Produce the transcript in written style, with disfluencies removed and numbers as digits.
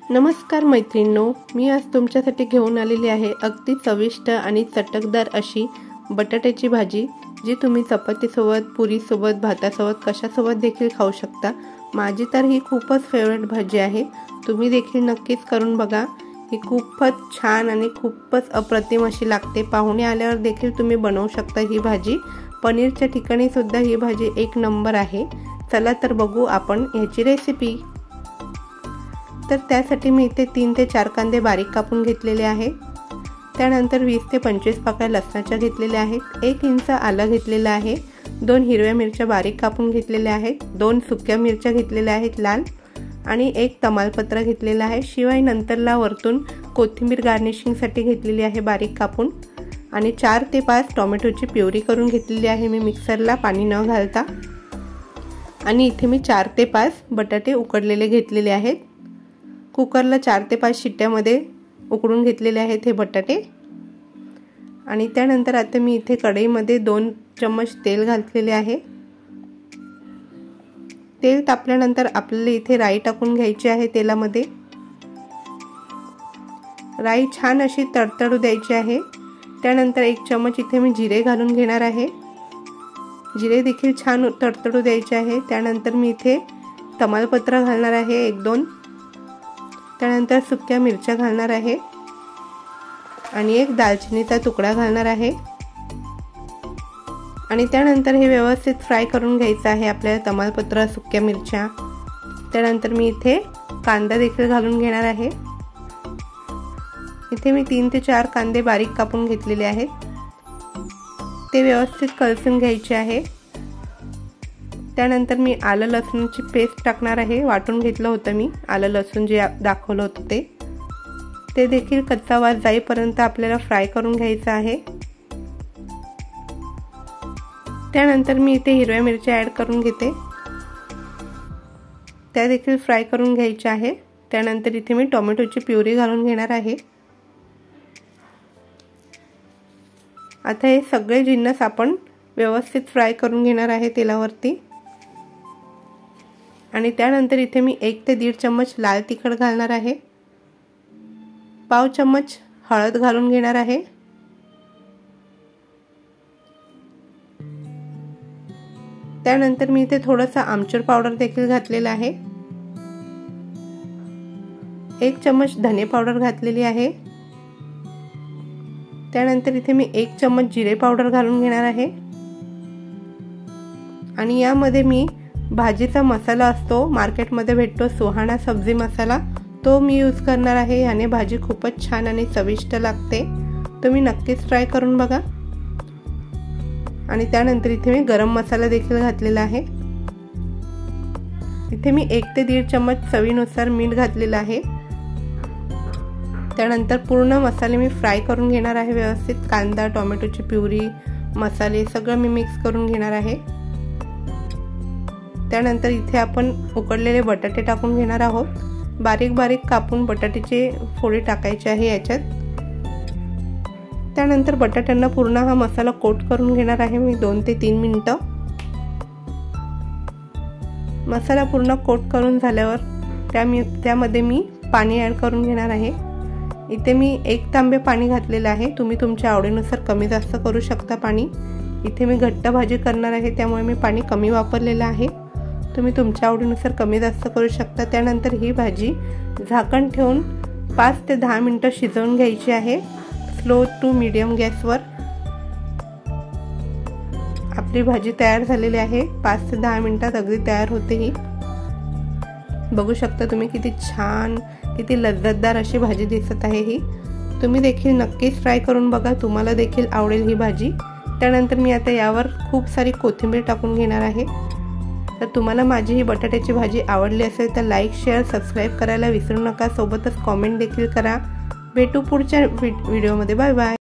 नमस्कार मैत्रिणींनो, मी आज तुमच्यासाठी घेऊन आलेली आहे अगदी चविष्ट आणि चटकदार अशी बटाट्याची भाजी, जी तुम्ही चपातीसोबत, पुरीसोबत, भातासोबत कशासोबत देखील खाऊ शकता। माझी तर ही खूपच फेवरेट भाजी आहे। तुम्ही देखील नक्कीच करून बघा। ही खूपच छान आणि खूपच अप्रतिम अशी लागते। पाहुणे आल्यावर देखील तुम्ही बनवू शकता ही भाजी। पनीरच्या ठिकाणी सुद्धा ही भाजी एक नंबर आहे। चला तर बघू आपण याची रेसिपी। तर त्यासाठी मी इथे 3 ते 4 कांदे बारीक कापून घेतलेले आहेत। त्यानंतर 20 ते 25 पाकळ्या लसणाच्या घेतलेल्या आहेत। 1 इंच आलं घेतलेलं आहे। 2 हिरव्या मिरच्या बारीक कापून घेतलेल्या आहेत। 2 सुक्या मिरच्या घेतलेल्या आहेत लाल, आणि 1 तमालपत्र घेतलेला आहे। शिवाय नंतरला वरतून कोथिंबीर गार्निशिंगसाठी घेतलेली आहे बारीक कापून, आणि 4 ते 5 टोमॅटोची प्युरी करून घेतलेली आहे मी मिक्सरला पाणी न घालता। आणि इथे मी 4 ते 5 बटाटे उकडलेले घेतलेले आहेत। कुकरला 4 ते 5 शिट्ट्यामध्ये उकडून घेतलेले आहेत हे बटाटे। आणि त्यानंतर आता मी इथे कढईमध्ये 2 चम्मच तेल घातलेले आहे। तेल तापल्यानंतर आपल्याला इथे राई टाकून घ्यायची आहे तेलामध्ये। राई छान अशी तडतडू द्यायची आहे। त्यानंतर 1 चम्मच इथे मी जिरे घालून घेणार आहे। जिरे देखील छान तडतडू द्यायचे आहे। त्यानंतर मी इथे तमालपत्र घालणार आहे 1-2। त्यानंतर सुक्या मिरच्या घालणार आहे, आणि 1 दालचिनीचा तुकडा घालणार आहे। आणि त्यानंतर हे व्यवस्थित फ्राय करून घ्यायचं आहे आपल्याला तमालपत्र, सुक्या मिरच्या। त्यानंतर मी इथे कांदा देखील घालून घेणार आहे। इथे मी 3 ते 4 कांदे बारीक कापून घेतलेले आहेत। ते व्यवस्थित कलसून घ्यायचे आहे। त्यानंतर मी आलं लसूणची पेस्ट टाकणार आहे। वाटून घेतलं होतं मी आलं लसूण जे दाखवलं होतं ते देखील कच्चा वास जाईपर्यंत आपल्याला फ्राय करून घ्यायचं आहे। त्यानंतर मी इथे हिरव्या मिरच्या ॲड करून घेते, त्या देखील फ्राय करून घ्यायच्या आहे। त्यानंतर इथे मी टोमॅटोची प्युरी घालून घेणार आहे। आता हे सगळे जिन्नस आपण व्यवस्थित फ्राय करून घेणार आहे तेलावरती। आणि त्यानंतर इथे मी 1 ते 1.5 चम्मच लाल तिखट घालणार आहे। पाव चम्मच हळद घालून घेणार आहे। त्यानंतर मी इथे थोडंसं आमचूर पावडर देखील घातलेलं आहे। 1 चम्मच धने पावडर घातलेली आहे। त्यानंतर इथे मी 1 चम्मच जिरे पावडर घालून घेणार आहे। आणि यामध्ये मी भाजीचा मसाला असतो, मार्केटमध्ये भेटतो सुहाना सब्जी मसाला, तो मी यूज करणार आहे। याने भाजी खूपच छान आणि चविष्ट लागते। तुम्ही नक्कीच ट्राय करून बघा। आणि त्यानंतर इथे मी गरम मसाला देखील घातलेला आहे। इथे मी 1 ते 1.5 चम्मच चवीनुसार मीठ घातलेलं आहे। त्यानंतर पूर्ण मसाले मी फ्राय करून घेणार आहे व्यवस्थित। कांदा, टोमॅटोची प्युरी, मसाले सगळं मी मिक्स करून घेणार आहे। त्यानंतर इथे आपण उकडलेले बटाटे टाकून घेणार आहोत। बारीक बारीक कापून बटाट्याचे फोडी टाकायचे आहे याच्यात। त्यानंतर बटाट्यांना पूर्ण हा मसाला कोट करून घेणार आहे मी 2 ते 3 मिनिटं। मसाला पूर्ण कोट करून झाल्यावर त्यामध्ये मी पाणी ॲड करून घेणार आहे। इथे मी 1 तांबे पाणी घातलेलं आहे। तुम्ही तुमच्या आवडीनुसार कमी जास्त करू शकता पाणी। इथे मी घट्ट भाजी करणार आहे, त्यामुळे मी पाणी कमी वापरलेलं आहे। तुम्ही तुमच्या आवडीनुसार कमी जास्त करू शकता। त्यानंतर ही भाजी झाकण ठेवून 5 ते 10 मिनिटं शिजवून घ्यायची आहे स्लो टू मीडियम गॅसवर। आपली भाजी तयार झालेली आहे। 5 ते 10 मिनिटात अगदी तयार होते ही। बघू शकता तुम्ही किती छान, किती लज्जतदार अशी भाजी दिसत आहे ही। तुम्ही देखील नक्कीच ट्राय करून बघा, तुम्हाला देखील आवडेल ही भाजी। त्यानंतर मी आता यावर खूप सारी कोथिंबीर टाकून घेणार आहे। तर तुम्हाला माझी ही बटाट्याची भाजी आवडली असेल तर लाईक, शेअर, सबस्क्राईब करायला विसरू नका। सोबतच कॉमेंट देखील करा। भेटू पुढच्या व्हिडिओमध्ये। Bye bye.